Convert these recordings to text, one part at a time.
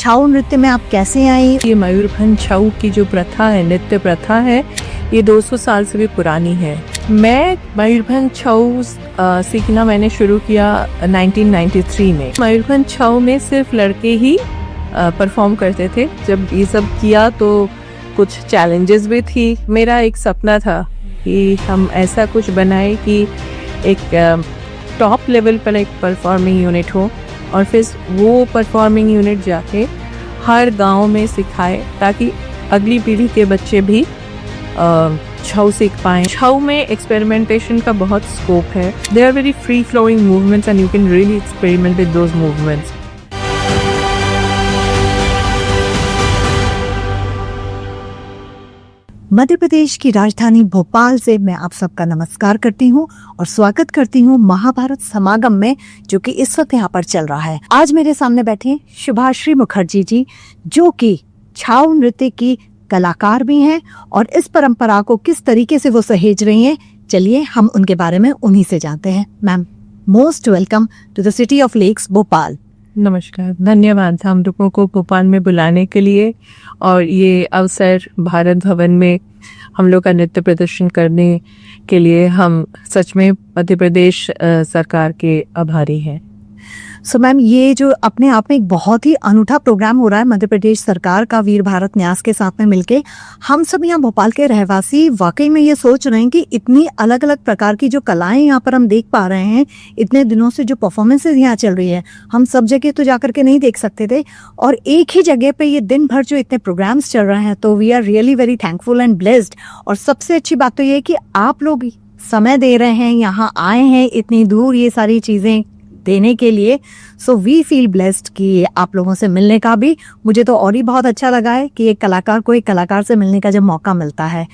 छाऊ नृत्य में आप कैसे आई? ये मयूरभंज छऊ की जो प्रथा है, नृत्य प्रथा है, ये 200 साल से भी पुरानी है। मैं मयूरभंज छऊ सीखना मैंने शुरू किया 1993 में। मयूरभंज छऊ में सिर्फ लड़के ही परफॉर्म करते थे। जब ये सब किया तो कुछ चैलेंजेस भी थी। मेरा एक सपना था कि हम ऐसा कुछ बनाए कि एक टॉप लेवल पर एक परफॉर्मिंग यूनिट हो और फिर वो परफॉर्मिंग यूनिट जाके हर गांव में सिखाए ताकि अगली पीढ़ी के बच्चे भी छऊ सीख पाएं। छऊ में एक्सपेरिमेंटेशन का बहुत स्कोप है। They are very free flowing movements and you can really experiment with those movements. Madhya Pradesh की राजधानी भोपाल से मैं आप सबका नमस्कार करती हूँ और स्वागत करती हूँ महाभारत समागम में, जो कि इस वक्त यहाँ पर चल रहा है। आज मेरे सामने बैठे हैं शुभाश्री मुखर्जी जी, जो कि छाऊ नृत्य की कलाकार भी हैं और इस परंपरा को किस तरीके से वो सहेज रही हैं, चलिए हम उनके बारे में उन्हीं से जानते हैं। Ma'am, most welcome to the city of lakes Bhopal. नमस्कार, धन्यवाद हम लोगों को भोपाल में बुलाने के लिए और ये अवसर भारत भवन में हम लोग का नृत्य प्रदर्शन करने के लिए हम सच में मध्य प्रदेश सरकार के आभारी हैं। सो मैम, ये जो अपने आप में एक बहुत ही अनूठा प्रोग्राम हो रहा है मध्य प्रदेश सरकार का वीर भारत न्यास के साथ में मिलके, हम सब यहाँ भोपाल के रहवासी वाकई में ये सोच रहे हैं कि इतनी अलग अलग प्रकार की जो कलाएं यहाँ पर हम देख पा रहे हैं, इतने दिनों से जो परफॉर्मेंसेज यहाँ चल रही है, हम सब जगह तो जाकर के नहीं देख सकते थे और एक ही जगह पे ये दिन भर जो इतने प्रोग्राम्स चल रहे हैं, तो we are really very thankful and blessed. और सबसे अच्छी बात तो ये है कि आप लोग समय दे रहे हैं, यहाँ आए हैं इतनी दूर ये सारी चीज़ें देने के लिए। सो वी फील ब्लेस्ड कि आप लोगों से मिलने का भी मुझे तो और ही बहुत अच्छा लगा है कि एक कलाकार को एक कलाकार से मिलने का जब मौका मिलता है।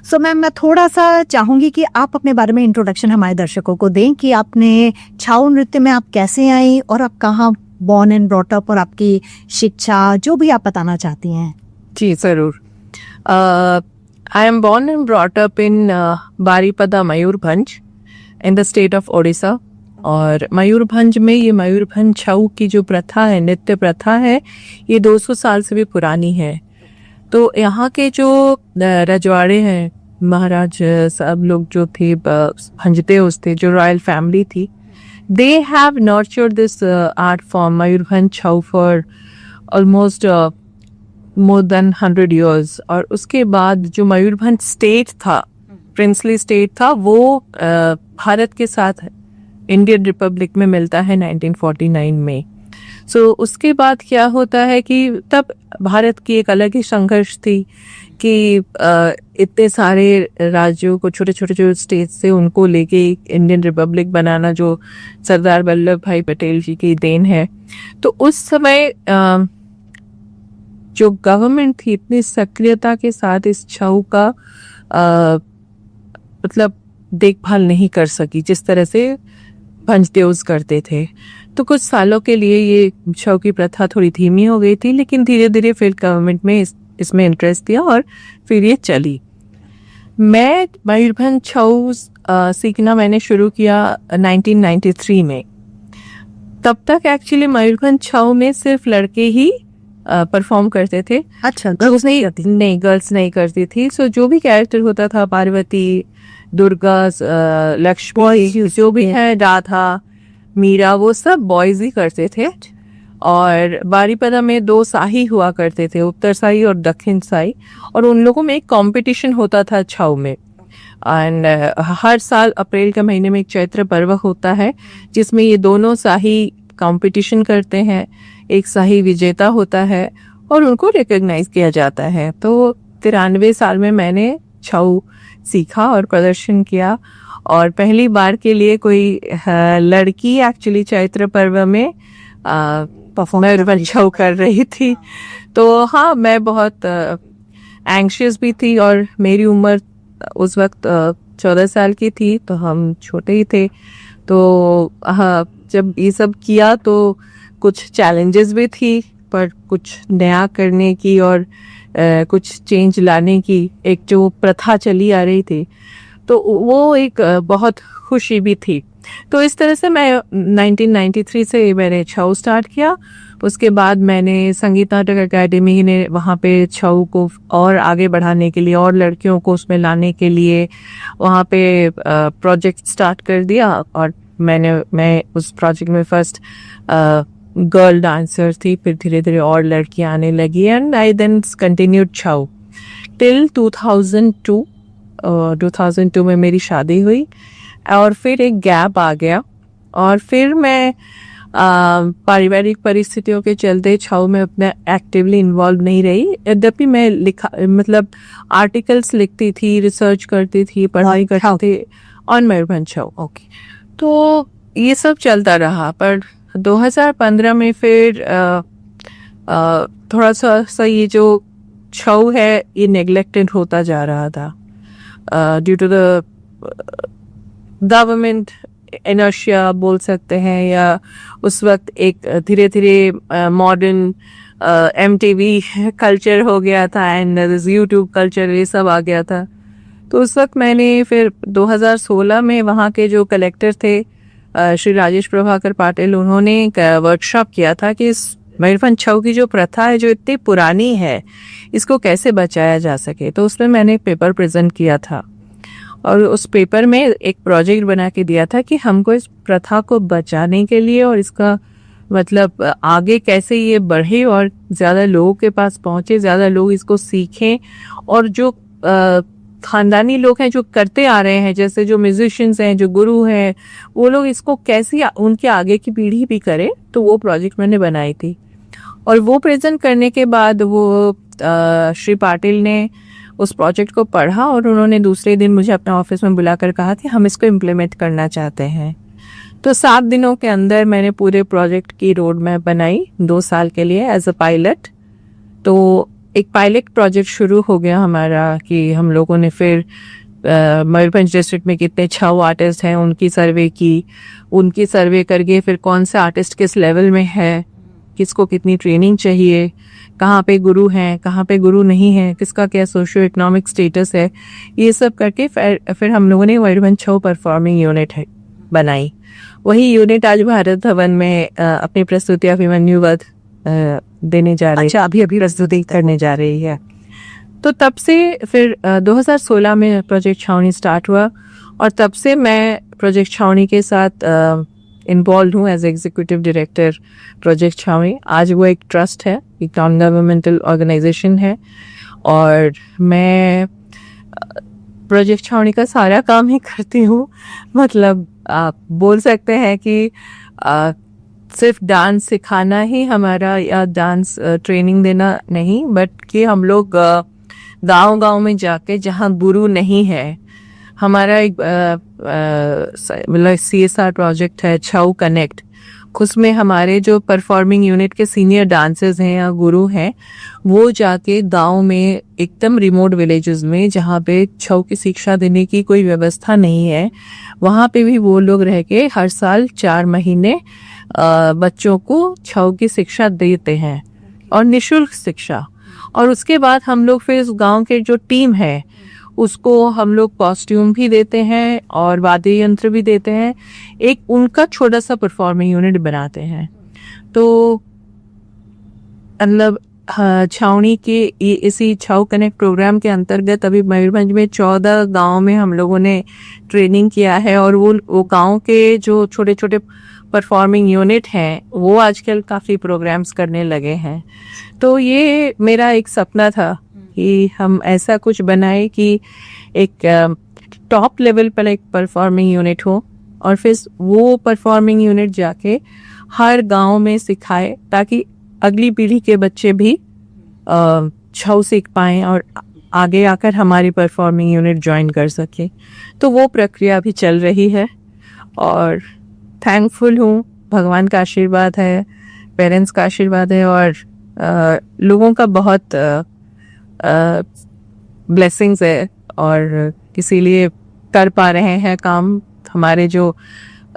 सो मैम, मैं थोड़ा सा चाहूँगी कि आप अपने बारे में इंट्रोडक्शन हमारे दर्शकों को दें कि आपने छाऊ नृत्य में आप कैसे आई और आप कहाँ बॉर्न एंड ब्रॉट अप और आपकी शिक्षा जो भी आप बताना चाहती हैं। जी ज़रूर। I am born and brought up in Baripada Mayurbhanj in the state of Odisha. और मयूरभंज में ये मयूरभंज छऊ की जो प्रथा है, नृत्य प्रथा है, ये 200 साल से भी पुरानी है। तो यहाँ के जो रजवाड़े हैं, महाराज सब लोग जो थे, भंजते उसते जो रॉयल फैमिली थी, they have nurtured this art form Mayurbhanj Chhau for almost more than 100 years। और उसके बाद जो मयूरभंज स्टेट था, प्रिंसली स्टेट था, वो भारत के साथ इंडियन रिपब्लिक में मिलता है 1949 में। सो उसके बाद क्या होता है कि तब भारत की एक अलग ही संघर्ष थी कि इतने सारे राज्यों को, छोटे छोटे जो स्टेट्स थे, उनको लेके इंडियन रिपब्लिक बनाना, जो सरदार वल्लभ भाई पटेल जी की देन है। तो उस समय जो गवर्नमेंट थी इतनी सक्रियता के साथ इस छऊ का मतलब देखभाल नहीं कर सकी जिस तरह से भंजदेव करते थे। तो कुछ सालों के लिए ये छऊ की प्रथा थोड़ी धीमी हो गई थी, लेकिन धीरे धीरे फिर गवर्नमेंट में इसमें इंटरेस्ट दिया और फिर ये चली। मैं मयूरभंज छऊ सीखना मैंने शुरू किया 1993 में। तब तक एक्चुअली मयूरभंज छऊ में सिर्फ लड़के ही परफॉर्म करते थे। अच्छा, गर्ल्स नहीं करती? नहीं, गर्ल्स नहीं करती थी। सो जो भी कैरेक्टर होता था, पार्वती, दुर्गा, लक्ष्मी, जो भी है, राधा, मीरा, वो सब बॉयज ही करते थे। और बारीपदा में 2 शाही हुआ करते थे, उत्तर शाही और दक्षिण शाही, और उन लोगों में एक कंपटीशन होता था छऊ में। एंड हर साल अप्रैल के महीने में एक चैत्र पर्व होता है जिसमें ये दोनों शाही कंपटीशन करते हैं। एक शाही विजेता होता है और उनको रिकॉग्नाइज किया जाता है। तो 93 साल में मैंने छऊ सीखा और प्रदर्शन किया और पहली बार के लिए कोई लड़की एक्चुअली चैत्र पर्व में परफॉर्मेंस छऊ कर रही थी। तो हाँ, मैं बहुत एंग्शियस भी थी और मेरी उम्र उस वक्त 14 साल की थी, तो हम छोटे ही थे। तो हाँ, जब ये सब किया तो कुछ चैलेंजेस भी थी, पर कुछ नया करने की और कुछ चेंज लाने की एक जो प्रथा चली आ रही थी, तो वो एक बहुत खुशी भी थी। तो इस तरह से मैं 1993 से मैंने छऊ स्टार्ट किया। उसके बाद मैंने संगीत नाटक अकेडमी ने वहाँ पे छऊ को और आगे बढ़ाने के लिए और लड़कियों को उसमें लाने के लिए वहाँ पे प्रोजेक्ट स्टार्ट कर दिया। और मैं उस प्रोजेक्ट में फर्स्ट गर्ल डांसर थी, फिर धीरे धीरे और लड़कियाँ आने लगी and I then continued Chhau till 2002 में मेरी शादी हुई और फिर एक गैप आ गया और फिर मैं पारिवारिक परिस्थितियों के चलते छऊ में अपने एक्टिवली इन्वॉल्व नहीं रही। यद्यपि मैं मतलब आर्टिकल्स लिखती थी, रिसर्च करती थी, पढ़ाई करती थी ऑन मयूरभंज छऊ। ओके, तो ये सब चलता रहा। पर 2015 में फिर थोड़ा सा ये जो छऊ है ये नेग्लेक्टेड होता जा रहा था due to the government inertia बोल सकते हैं, या उस वक्त एक धीरे धीरे मॉडर्न MTV कल्चर हो गया था एंड यूट्यूब कल्चर, ये सब आ गया था। तो उस वक्त मैंने फिर 2016 में वहाँ के जो कलेक्टर थे श्री राजेश प्रभाकर पाटिल, उन्होंने एक वर्कशॉप किया था कि इस मयूरभंज छऊ की जो प्रथा है जो इतनी पुरानी है इसको कैसे बचाया जा सके। तो उसमें मैंने एक पेपर प्रेजेंट किया था और उस पेपर में एक प्रोजेक्ट बना के दिया था कि हमको इस प्रथा को बचाने के लिए और इसका मतलब आगे कैसे ये बढ़े और ज़्यादा लोगों के पास पहुँचे, ज़्यादा लोग इसको सीखें, और जो खानदानी लोग हैं जो करते आ रहे हैं, जैसे जो म्यूजिशियंस हैं, जो गुरु हैं, वो लोग इसको कैसे उनके आगे की पीढ़ी भी करे। तो वो प्रोजेक्ट मैंने बनाई थी और वो प्रेजेंट करने के बाद वो श्री पाटिल ने उस प्रोजेक्ट को पढ़ा और उन्होंने दूसरे दिन मुझे अपने ऑफिस में बुलाकर कहा कि हम इसको इम्प्लीमेंट करना चाहते हैं। तो 7 दिनों के अंदर मैंने पूरे प्रोजेक्ट की रोड मैप बनाई 2 साल के लिए एज अ पायलट। तो एक पायलट प्रोजेक्ट शुरू हो गया हमारा कि हम लोगों ने फिर मयूरभंज डिस्ट्रिक्ट में कितने छऊ आर्टिस्ट हैं उनकी सर्वे की, उनकी सर्वे करके फिर कौन से आर्टिस्ट किस लेवल में है, किसको कितनी ट्रेनिंग चाहिए, कहाँ पे गुरु हैं, कहाँ पे गुरु नहीं है, किसका क्या सोशियो इकोनॉमिक स्टेटस है, ये सब करके फिर हम लोगों ने मयूरभंज छऊ परफॉर्मिंग यूनिट बनाई। वही यूनिट आज भारत भवन में अपनी प्रस्तुति अभिमन्यु वध देने जा रही है। अच्छा, अभी प्रस्तुति करने जा रही है। तो तब से फिर 2016 में प्रोजेक्ट छावनी स्टार्ट हुआ और तब से मैं प्रोजेक्ट छावनी के साथ इन्वॉल्व हूँ एज एग्जीक्यूटिव डायरेक्टर प्रोजेक्ट छावनी। आज वो एक ट्रस्ट है, एक नॉन गवर्नमेंटल ऑर्गेनाइजेशन है और मैं प्रोजेक्ट छावनी का सारा काम ही करती हूँ। मतलब आप बोल सकते हैं कि सिर्फ डांस सिखाना ही हमारा या डांस ट्रेनिंग देना नहीं, बट कि हम लोग गांव-गांव में जाके जहाँ गुरु नहीं है, हमारा एक मतलब CSR प्रोजेक्ट है छऊ कनेक्ट। उसमें हमारे जो परफॉर्मिंग यूनिट के सीनियर डांसर्स हैं या गुरु हैं, वो जाके गांव में एकदम रिमोट विलेजेस में जहाँ पे छऊ की शिक्षा देने की कोई व्यवस्था नहीं है, वहाँ पे भी वो लोग रह के हर साल 4 महीने बच्चों को छऊ की शिक्षा देते हैं और निःशुल्क शिक्षा। और उसके बाद हम लोग फिर इस गांव के जो टीम है उसको हम लोग कॉस्ट्यूम भी देते हैं और वाद्य यंत्र भी देते हैं, एक उनका छोटा सा परफॉर्मिंग यूनिट बनाते हैं। तो मतलब छावनी के इसी छऊ कनेक्ट प्रोग्राम के अंतर्गत अभी मयूरभंज में 14 गांव में हम लोगों ने ट्रेनिंग किया है और वो गांव के जो छोटे छोटे परफॉर्मिंग यूनिट हैं वो आजकल काफ़ी प्रोग्राम्स करने लगे हैं। तो ये मेरा एक सपना था कि हम ऐसा कुछ बनाए कि एक टॉप लेवल पर एक परफॉर्मिंग यूनिट हो और फिर वो परफॉर्मिंग यूनिट जाके हर गांव में सिखाए ताकि अगली पीढ़ी के बच्चे भी छऊ सीख पाएँ और आगे आकर हमारी परफॉर्मिंग यूनिट ज्वाइन कर सके। तो वो प्रक्रिया भी चल रही है और थैंकफुल हूँ, भगवान का आशीर्वाद है, पेरेंट्स का आशीर्वाद है और लोगों का बहुत ब्लेसिंग्स है और इसीलिए कर पा रहे हैं काम। हमारे जो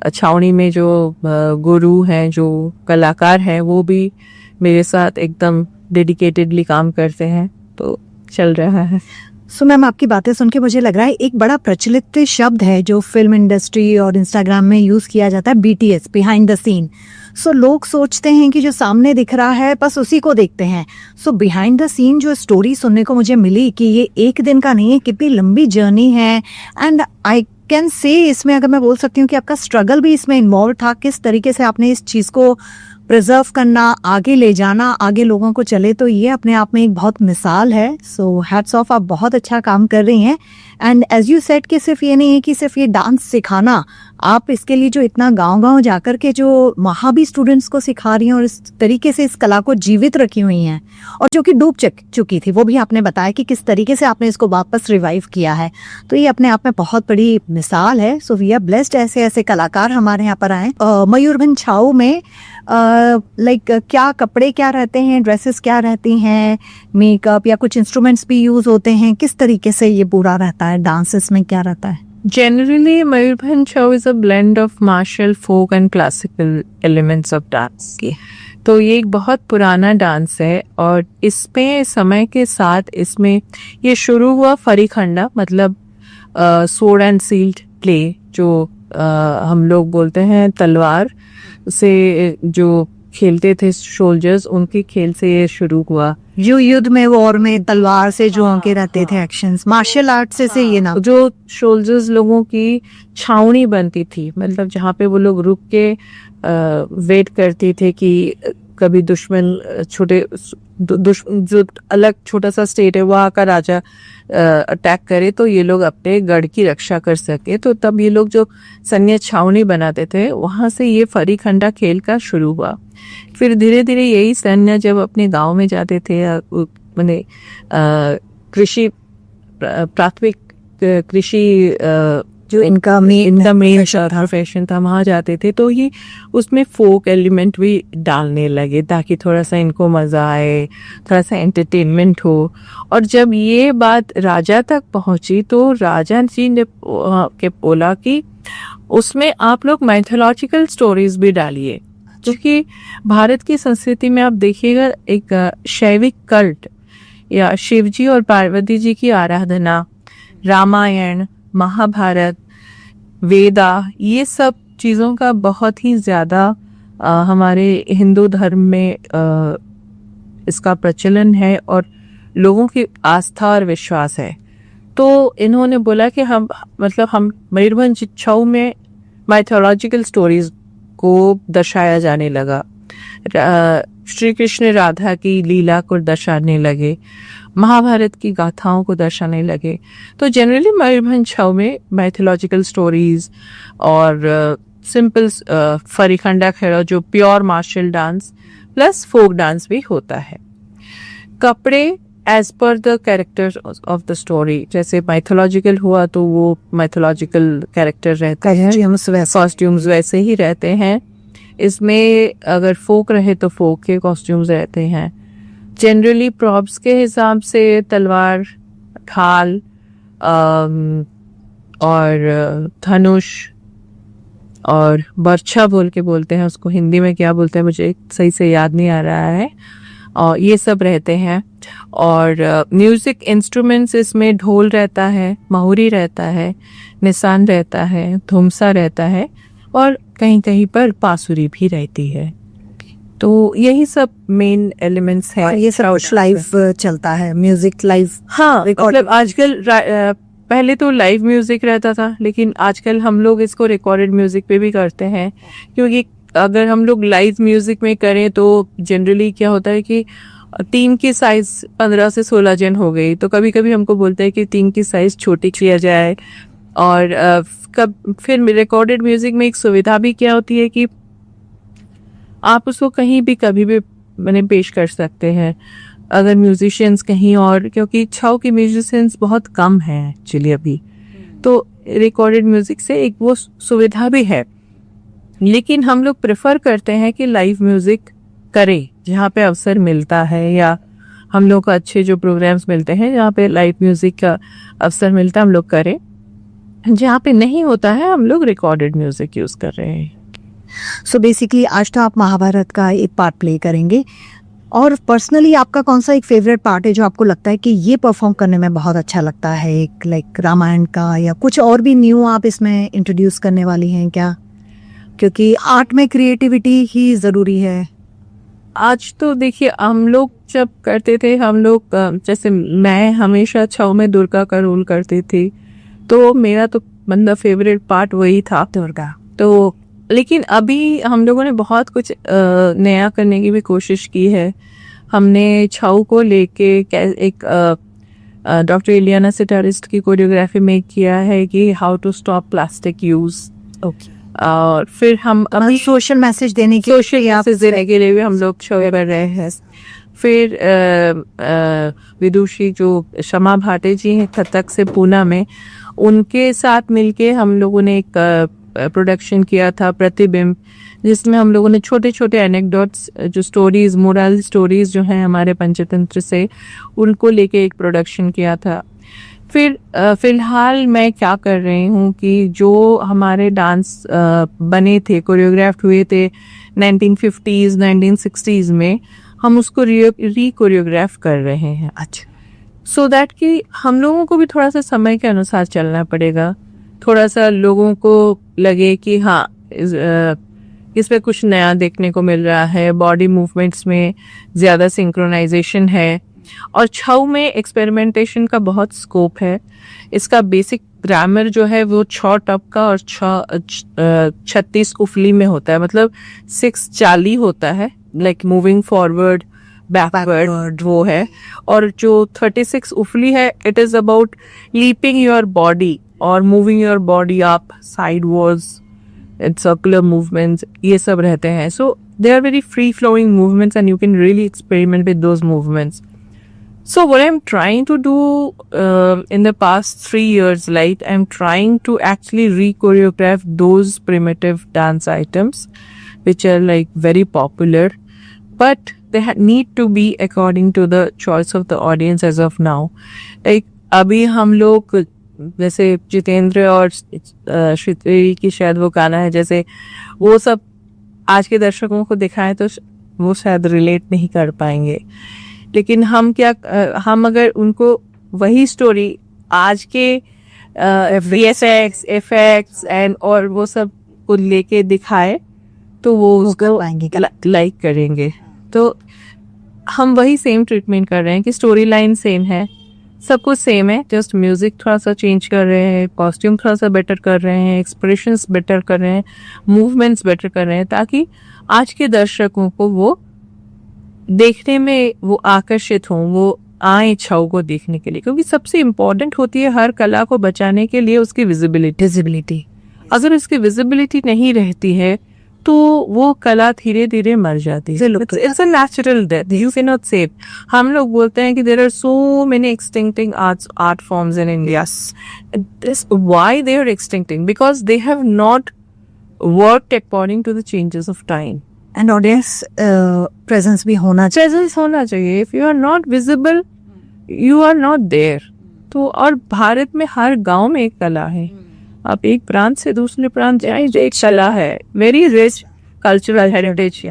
छावनी में जो गुरु हैं, जो कलाकार हैं, वो भी मेरे साथ एकदम डेडिकेटेडली काम करते हैं, तो चल रहा है। सो मैम आपकी बातें सुन के मुझे लग रहा है एक बड़ा प्रचलित शब्द है जो फिल्म इंडस्ट्री और इंस्टाग्राम में यूज़ किया जाता है, BTS, बिहाइंड द सीन। सो लोग सोचते हैं कि जो सामने दिख रहा है बस उसी को देखते हैं। सो बिहाइंड द सीन जो स्टोरी सुनने को मुझे मिली कि ये एक दिन का नहीं है, कितनी लंबी जर्नी है। एंड आई कैन से इसमें अगर मैं बोल सकती हूँ कि आपका स्ट्रगल भी इसमें इन्वॉल्व था, किस तरीके से आपने इस चीज़ को प्रिजर्व करना, आगे ले जाना, आगे लोगों को चले, तो ये अपने आप में एक बहुत मिसाल है। सो हैट्स ऑफ, आप बहुत अच्छा काम कर रही हैं। एंड एज यू सेड कि सिर्फ ये नहीं है कि सिर्फ ये डांस सिखाना, आप इसके लिए जो इतना गांव-गांव जाकर के जो वहाँ भी स्टूडेंट्स को सिखा रही हैं और इस तरीके से इस कला को जीवित रखी हुई हैं, और जो कि डूब चुकी थी, वो भी आपने बताया कि किस तरीके से आपने इसको वापस रिवाइव किया है। तो ये अपने आप में बहुत बड़ी मिसाल है। सो वी आर ब्लेस्ड, ऐसे ऐसे कलाकार हमारे यहाँ पर आए। मयूरभंज छाऊ में लाइक क्या कपड़े क्या रहते हैं, ड्रेसेस क्या रहती हैं, मेकअप या कुछ इंस्ट्रूमेंट्स भी यूज होते हैं, किस तरीके से ये पूरा रहता है, डांसेस में क्या रहता है? Generally, Mayurbhanj Chhau is a blend of martial, folk and classical elements of dance. तो ये एक बहुत पुराना डांस है और इसमें समय के साथ इसमें ये शुरू हुआ फरीखंडा, मतलब sword and shield प्ले, जो हम लोग बोलते हैं तलवार से जो खेलते थे सोल्जर्स, उनके खेल से ये शुरू हुआ। जो युद्ध में, वॉर में तलवार से जो उनके रहते थे एक्शंस, मार्शल आर्ट से ये ना, जो सोल्जर्स लोगों की छावनी बनती थी, मतलब जहाँ पे वो लोग रुक के वेट करते थे कि कभी दुश्मन जो अलग छोटा सा स्टेट है वहाँ का राजा अटैक करे तो ये लोग अपने गढ़ की रक्षा कर सके। तो तब ये लोग जो सैन्य छावनी बनाते थे, वहाँ से ये फरीखंडा खेल का शुरू हुआ। फिर धीरे धीरे यही सैन्य जब अपने गांव में जाते थे, मैंने कृषि प्राथमिक कृषि जो इनका मेन प्रोफेशन था, वहाँ जाते थे, तो ये उसमें फोक एलिमेंट भी डालने लगे ताकि थोड़ा सा इनको मज़ा आए, थोड़ा सा एंटरटेनमेंट हो। और जब ये बात राजा तक पहुंची तो राजा जी ने के बोला कि उसमें आप लोग माइथोलॉजिकल स्टोरीज भी डालिए, क्योंकि भारत की संस्कृति में आप देखिएगा एक शैविक कल्ट या शिवजी और पार्वती जी की आराधना, रामायण, महाभारत, वेदा, ये सब चीज़ों का बहुत ही ज़्यादा हमारे हिंदू धर्म में इसका प्रचलन है और लोगों की आस्था और विश्वास है। तो इन्होंने बोला कि हम मयूरभंज छाऊ में माइथोलॉजिकल स्टोरीज को दर्शाया जाने लगा। श्री कृष्ण राधा की लीला को दर्शाने लगे, महाभारत की गाथाओं को दर्शाने लगे। तो जनरली मयूरभंज छाऊ में माइथोलॉजिकल स्टोरीज और सिंपल फरीखंडा खेड़ा जो pure martial dance plus folk dance भी होता है। कपड़े as per the character of the story, जैसे माइथोलॉजिकल हुआ तो वो माइथोलॉजिकल कैरेक्टर रहते हैं, कॉस्ट्यूम्स वैसे ही रहते हैं। इसमें अगर फोक रहे तो फोक के कॉस्ट्यूम्स रहते हैं। जनरली प्रॉप्स के हिसाब से तलवार, ढाल और धनुष और बर्छा बोल के बोलते हैं उसको, हिंदी में क्या बोलते हैं मुझे सही से याद नहीं आ रहा है, और ये सब रहते हैं। और म्यूजिक इंस्ट्रूमेंट्स इसमें ढोल रहता है, महुरी रहता है, निशान रहता है, धुमसा रहता है और कहीं कहीं पर बांसुरी भी रहती है। तो यही सब मेन एलिमेंट्स है। ये सब लाइव चलता है, म्यूजिक लाइव। हाँ, मतलब आजकल पहले तो लाइव म्यूजिक रहता था, लेकिन आजकल हम लोग इसको रिकॉर्डेड म्यूजिक पे भी करते हैं, क्योंकि अगर हम लोग लाइव म्यूजिक में करें तो जनरली क्या होता है कि टीम की साइज 15 से 16 जन हो गई, तो कभी कभी हमको बोलते हैं कि टीम की साइज छोटी किया जाए। और फिर रिकॉर्डेड म्यूजिक में एक सुविधा भी क्या होती है कि आप उसको कहीं भी कभी भी पेश कर सकते हैं, अगर म्यूजिशियंस कहीं और, क्योंकि छाऊ के म्यूजिशियंस बहुत कम हैं एक्चुअली अभी, तो रिकॉर्डेड म्यूजिक से एक वो सुविधा भी है। लेकिन हम लोग प्रेफर करते हैं कि लाइव म्यूजिक करें जहाँ पे अवसर मिलता है, या हम लोग को अच्छे जो प्रोग्राम्स मिलते हैं जहाँ पे लाइव म्यूजिक का अवसर मिलता है हम लोग करें। जहाँ पे नहीं होता है हम लोग रिकॉर्डेड म्यूजिक यूज कर रहे हैं। सो बेसिकली आज तो आप महाभारत का एक पार्ट प्ले करेंगे और पर्सनली आपका कौन सा एक फेवरेट पार्ट है जो आपको लगता है कि ये परफॉर्म करने में बहुत अच्छा लगता है, एक लाइक रामायण का, या कुछ और भी न्यू आप इसमें इंट्रोड्यूस करने वाली हैं क्या? क्योंकि आर्ट में क्रिएटिविटी ही ज़रूरी है। आज तो देखिए, हम लोग जब करते थे, हम लोग जैसे मैं हमेशा छाव में दुर्गा का रोल करती थी, तो मेरा तो मतलब फेवरेट पार्ट वही था, दुर्गा। तो लेकिन अभी हम लोगों ने बहुत कुछ नया करने की भी कोशिश की है। हमने छाऊ को लेके एक डॉक्टर इलियाना सिटारिस्ट की कोरियोग्राफी में किया है कि how to stop plastic use. Okay. और फिर हम अभी सोशल मैसेज देने के लिए भी हम लोग शो कर रहे हैं। फिर विदुषी जो शमा भाटे जी हैं कथक से पूना में, उनके साथ मिलके हम लोगों ने एक प्रोडक्शन किया था प्रतिबिंब, जिसमें हम लोगों ने छोटे छोटे एनेक्डोट्स, जो स्टोरीज, मोरल स्टोरीज जो हैं हमारे पंचतंत्र से, उनको लेके एक प्रोडक्शन किया था। फिर फिलहाल मैं क्या कर रही हूँ कि जो हमारे डांस बने थे, कोरियोग्राफ्ड हुए थे 1950s 1960s में, हम उसको कोरियोग्राफ कर रहे हैं। अच्छा। सो दैट कि हम लोगों को भी थोड़ा सा समय के अनुसार चलना पड़ेगा, थोड़ा सा लोगों को लगे कि हाँ इसमें कुछ नया देखने को मिल रहा है, बॉडी मूवमेंट्स में ज़्यादा सिंक्रोनाइजेशन है। और छऊ में एक्सपेरिमेंटेशन का बहुत स्कोप है। इसका बेसिक ग्रामर जो है वो 6 टप का और 36 उफली में होता है, मतलब 6 चाली होता है, लाइक मूविंग फॉरवर्ड बैकवर्ड वो है। और जो 36 उफली है, it is about leaping your body और moving your body up sidewards and circular movements, ये सब रहते हैं। So they are very free flowing movements and you can really experiment with those movements. So what I'm trying to do in the past 3 years, like I'm trying to actually re-choreograph those primitive dance items which are like very popular, but they need to be according to the choice of the audience as of now. Like अभी हम लोग जैसे जितेंद्र और श्रुति की शायद वो गाना है, जैसे वो सब आज के दर्शकों को दिखाएं तो वो शायद रिलेट नहीं कर पाएंगे। लेकिन हम हम अगर उनको वही स्टोरी आज के VFX इफेक्ट्स एंड और वो सब को लेके दिखाए तो वो उसको लाइक करेंगे। तो हम वही सेम ट्रीटमेंट कर रहे हैं कि स्टोरी लाइन सेम है, सब कुछ सेम है, जस्ट म्यूजिक थोड़ा सा चेंज कर रहे हैं, कॉस्ट्यूम थोड़ा सा बेटर कर रहे हैं, एक्सप्रेशंस बेटर कर रहे हैं, मूवमेंट्स बेटर कर रहे हैं, ताकि आज के दर्शकों को वो देखने में वो आकर्षित हों, वो आए छाऊ को देखने के लिए। क्योंकि सबसे इम्पोर्टेंट होती है हर कला को बचाने के लिए उसकी विजिबिलिटी। अगर उसकी विजिबिलिटी नहीं रहती है तो वो कला धीरे धीरे मर जाती है। It's a natural death, you can not save. हम लोग बोलते हैं कि there are so many extincting art forms in India. Why they are extincting? Because they have not worked according to the changes of time. And audience presence भी होना चाहिए। If you are not visible, you are not there. तो और भारत में हर गांव में एक कला है। आप एक प्रांत से दूसरे प्रांत जाए, एक कला है, very rich cultural heritage.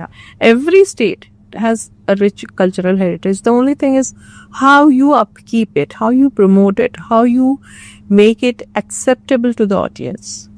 Every state has a rich cultural heritage. The only thing is how you upkeep it, how you promote it, how you make it acceptable to the audience.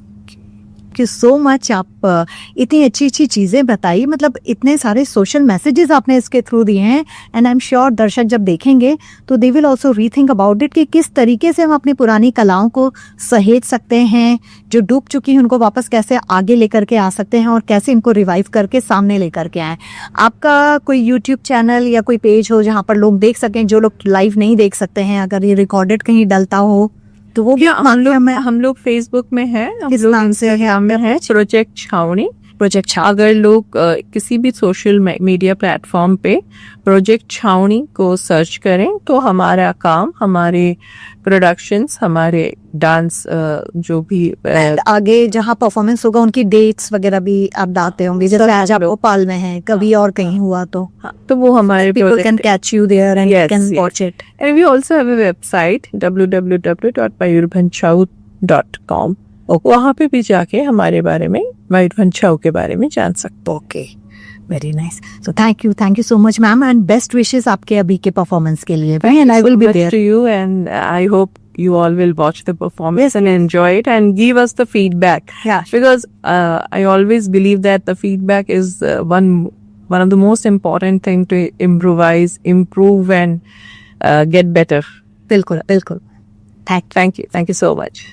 Thank you so much. आप इतनी अच्छी अच्छी चीज़ें बताई, मतलब इतने सारे social messages आपने इसके थ्रू दिए हैं। एंड आई एम श्योर दर्शक जब देखेंगे तो they will also rethink about it कि किस तरीके से हम अपनी पुरानी कलाओं को सहेज सकते हैं, जो डूब चुकी हैं उनको वापस कैसे आगे लेकर के आ सकते हैं और कैसे इनको रिवाइव करके सामने लेकर के आएँ। आपका कोई यूट्यूब चैनल या कोई पेज हो जहाँ पर लोग देख सकें, जो लोग लाइव नहीं देख सकते हैं, अगर ये रिकॉर्डेड कहीं डलता हो तो वो भी हम लोग फेसबुक में है, किस नाम से है? हमें है प्रोजेक्ट छावनी। अगर लोग किसी भी सोशल मीडिया प्लेटफॉर्म पे प्रोजेक्ट छावनी को सर्च करें तो हमारा काम, हमारे प्रोडक्शंस, हमारे डांस जो भी आगे जहाँ परफॉर्मेंस होगा उनकी डेट्स वगैरह भी आप डालते होंगे, जैसे आज आप भोपाल में हैं, कभी और कहीं हुआ तो वो हमारे people can catch you there and you can watch it. And we also have a website www.mayurbhanchau.com. वहाँ पे भी जाके हमारे बारे में, मयूरभंज छाऊ के बारे में जान सकते हो। Okay, very nice. So thank you so much ma'am and best wishes आपके अभी के परफॉर्मेंस के लिए. And I will be Much there. to you, and I hope you all will watch the performance and enjoy it and give us the feedback. Yeah. Because I always believe that the feedback is one of the most important thing to improvise, improve, and get better. बिल्कुल बिल्कुल. Thank you so much.